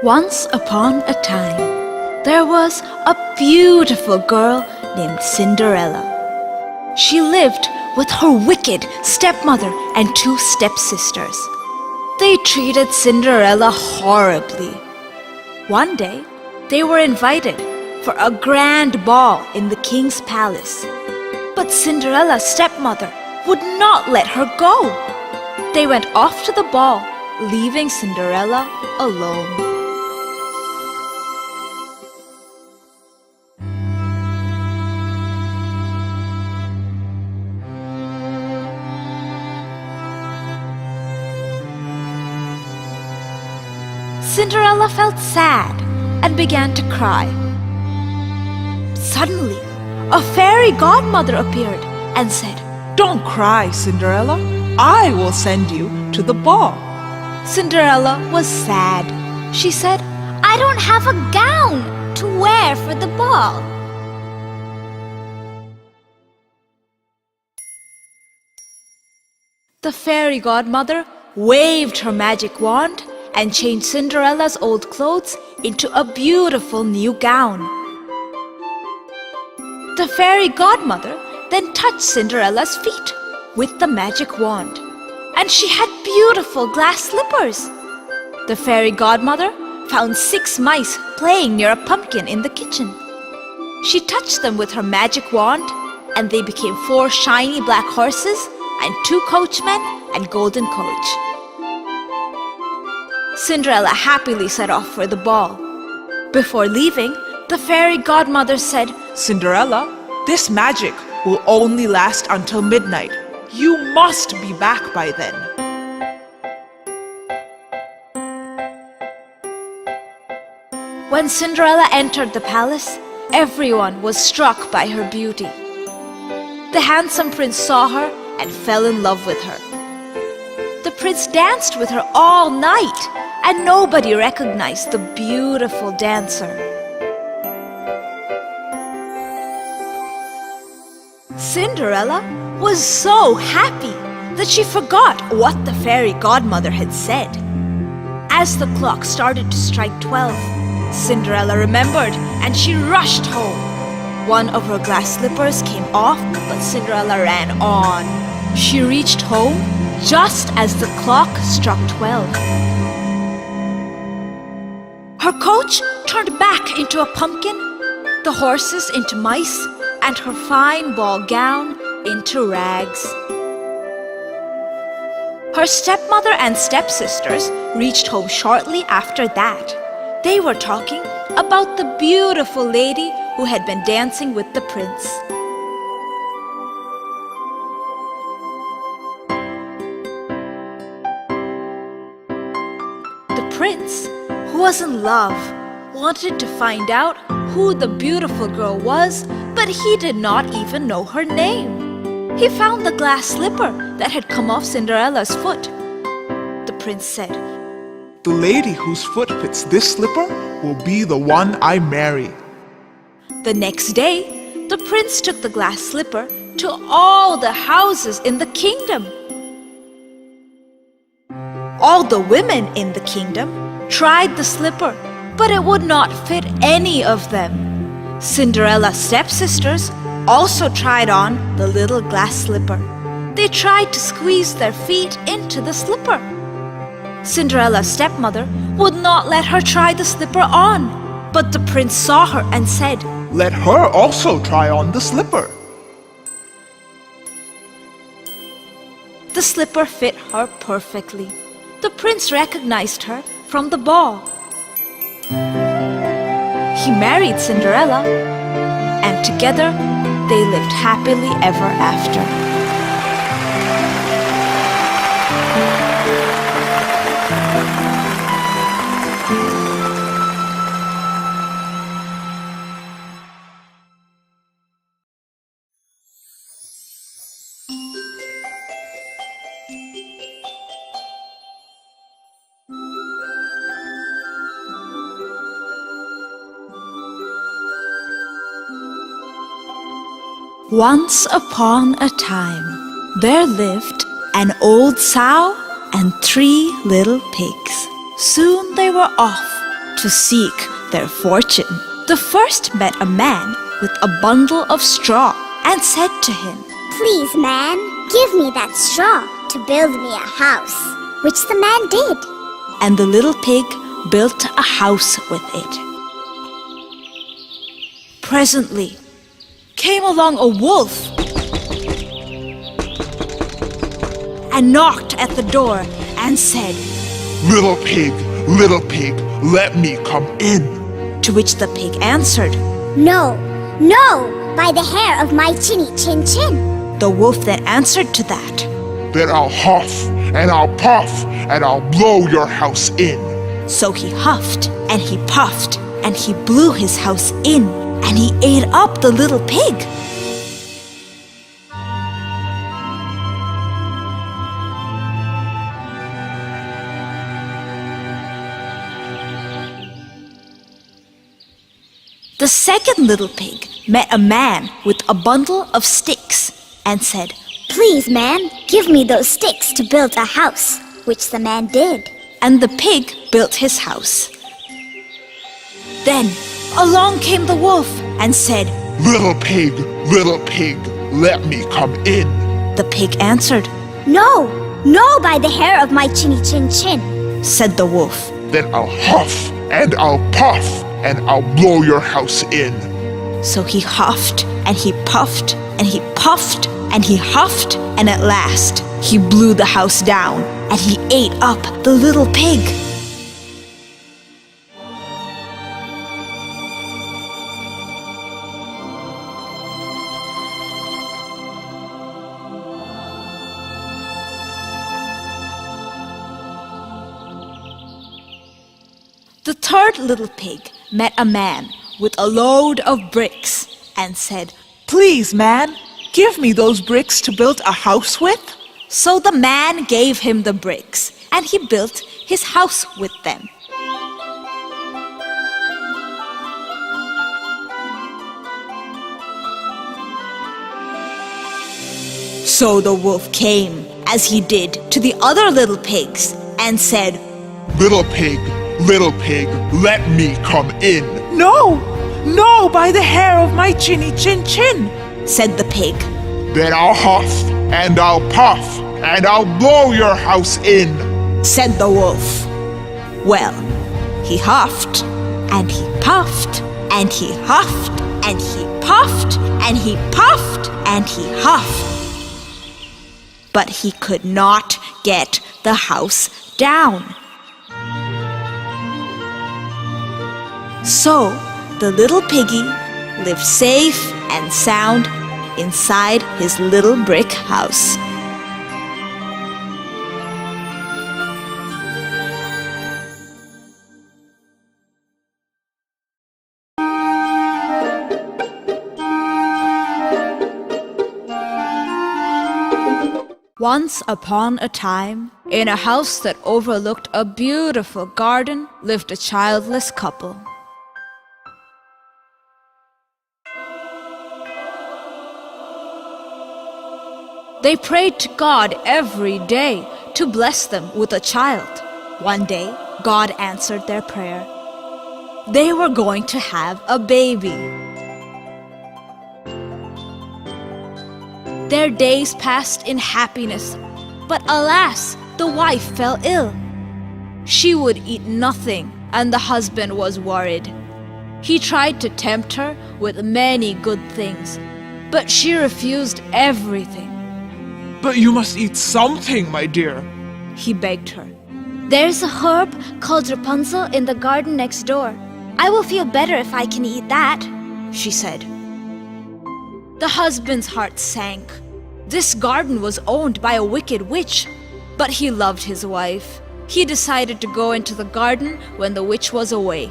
Once upon a time, there was a beautiful girl named Cinderella. She lived with her wicked stepmother and two stepsisters. They treated Cinderella horribly. One day, they were invited for a grand ball in the king's palace. But Cinderella's stepmother would not let her go. They went off to the ball, leaving Cinderella alone. Cinderella felt sad and began to cry. Suddenly, a fairy godmother appeared and said, "Don't cry, Cinderella. I will send you to the ball." Cinderella was sad. She said, "I don't have a gown to wear for the ball." The fairy godmother waved her magic wand and changed Cinderella's old clothes into a beautiful new gown. The fairy godmother then touched Cinderella's feet with the magic wand, and she had beautiful glass slippers. The fairy godmother found 6 mice playing near a pumpkin in the kitchen. She touched them with her magic wand, and they became 4 shiny black horses and 2 coachmen and golden coach. Cinderella happily set off for the ball. Before leaving, the fairy godmother said, "Cinderella, this magic will only last until midnight. You must be back by then." When Cinderella entered the palace, everyone was struck by her beauty. The handsome prince saw her and fell in love with her. The prince danced with her all night, and nobody recognized the beautiful dancer. Cinderella was so happy that she forgot what the fairy godmother had said. As the clock started to strike 12, Cinderella remembered and she rushed home. One of her glass slippers came off, but Cinderella ran on. She reached home just as the clock struck 12. Her coach turned back into a pumpkin, the horses into mice, and her fine ball gown into rags. Her stepmother and stepsisters reached home shortly after that. They were talking about the beautiful lady who had been dancing with the prince. The prince, who was in love, wanted to find out who the beautiful girl was, but he did not even know her name. He found the glass slipper that had come off Cinderella's foot. The prince said, "The lady whose foot fits this slipper will be the one I marry." The next day, the prince took the glass slipper to all the houses in the kingdom. All the women in the kingdom tried the slipper, but it would not fit any of them. Cinderella's stepsisters also tried on the little glass slipper. They tried to squeeze their feet into the slipper. Cinderella's stepmother would not let her try the slipper on, but the prince saw her and said, "Let her also try on the slipper." The slipper fit her perfectly. The prince recognized her from the ball. He married Cinderella, and together they lived happily ever after. Once upon a time, there lived an old sow and 3 little pigs. Soon they were off to seek their fortune. The first met a man with a bundle of straw and said to him, Please, man, give me that straw to build me a house, which the man did. And the little pig built a house with it. Presently came along a wolf and knocked at the door and said, Little pig, let me come in. to which the pig answered. No, no, by the hair of my chinny chin chin. The wolf then answered to that. Then I'll huff and I'll puff and I'll blow your house in. So he huffed and he puffed and he blew his house in and he ate up the little pig. The second little pig met a man with a bundle of sticks and said, Please, man, give me those sticks to build a house, which the man did. And the pig built his house. Then along came the wolf and said, Little pig, let me come in. The pig answered. No, no, by the hair of my chinny chin chin. Said the wolf. Then I'll huff and I'll puff and I'll blow your house in. So he huffed and he puffed and he puffed and he huffed, and at last he blew the house down and he ate up the little pig. The third little pig met a man with a load of bricks and said, Please, man, give me those bricks to build a house with. So the man gave him the bricks, and he built his house with them. So the wolf came, as he did to the other little pigs, and said, Little pig, let me come in. No, no, by the hair of my chinny chin chin. said the pig. Then I'll huff and I'll puff and I'll blow your house in. Said the wolf. Well, he huffed, and he puffed, and he huffed, and he puffed, and he puffed, and he huffed. But he could not get the house down. So the little piggy lived safe and sound inside his little brick house. Once upon a time, in a house that overlooked a beautiful garden, lived a childless couple. They prayed to God every day to bless them with a child. One day, God answered their prayer. They were going to have a baby. Their days passed in happiness, but alas, the wife fell ill. She would eat nothing, and the husband was worried. He tried to tempt her with many good things, but she refused everything. But you must eat something, my dear. He begged her. There's a herb called Rapunzel in the garden next door. I will feel better if I can eat that, She said. The husband's heart sank. This garden was owned by a wicked witch, but he loved his wife. He decided to go into the garden when the witch was away.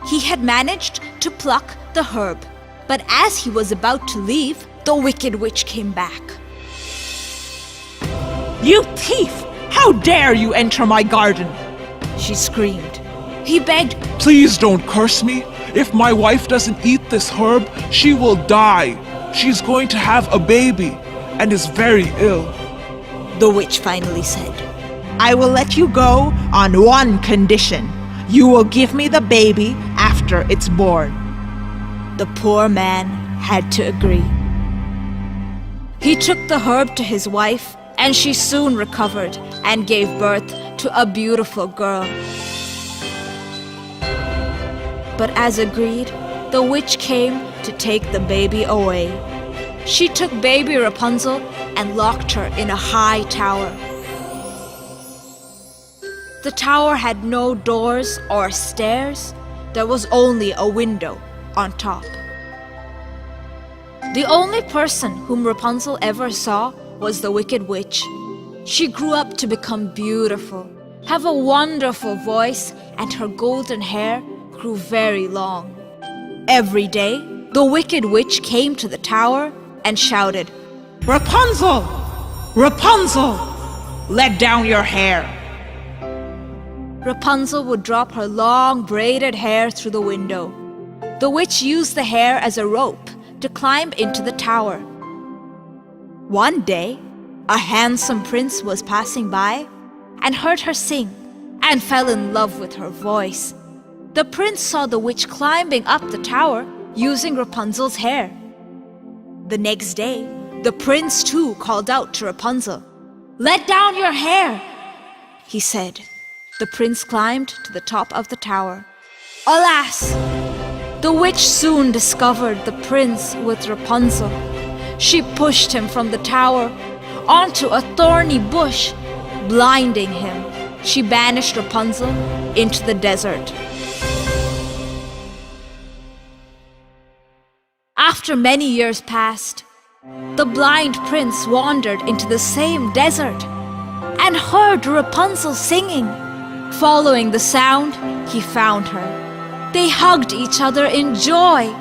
He had managed to pluck the herb, but as he was about to leave, the wicked witch came back. You thief! How dare you enter my garden? She screamed. He begged. Please don't curse me. If my wife doesn't eat this herb, she will die. She's going to have a baby and is very ill. The witch finally said. I will let you go on one condition. You will give me the baby after it's born. The poor man had to agree. He took the herb to his wife, and she soon recovered and gave birth to a beautiful girl. But as agreed, the witch came to take the baby away. She took baby Rapunzel and locked her in a high tower. The tower had no doors or stairs. There was only a window on top. The only person whom Rapunzel ever saw was the wicked witch. She grew up to become beautiful, have a wonderful voice, and her golden hair grew very long. Every day, the wicked witch came to the tower and shouted, Rapunzel! Rapunzel! Let down your hair. Rapunzel would drop her long braided hair through the window. The witch used the hair as a rope to climb into the tower. One day, a handsome prince was passing by and heard her sing and fell in love with her voice. The prince saw the witch climbing up the tower using Rapunzel's hair. The next day, the prince too called out to Rapunzel. "Let down your hair," he said. The prince climbed to the top of the tower. Alas! The witch soon discovered the prince with Rapunzel. She pushed him from the tower onto a thorny bush, blinding him. She banished Rapunzel into the desert. After many years passed, the blind prince wandered into the same desert and heard Rapunzel singing. Following the sound, he found her. They hugged each other in joy.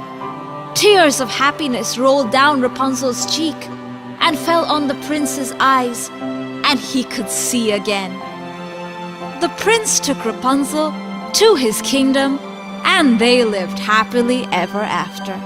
Tears of happiness rolled down Rapunzel's cheek and fell on the prince's eyes, and he could see again. The prince took Rapunzel to his kingdom, and they lived happily ever after.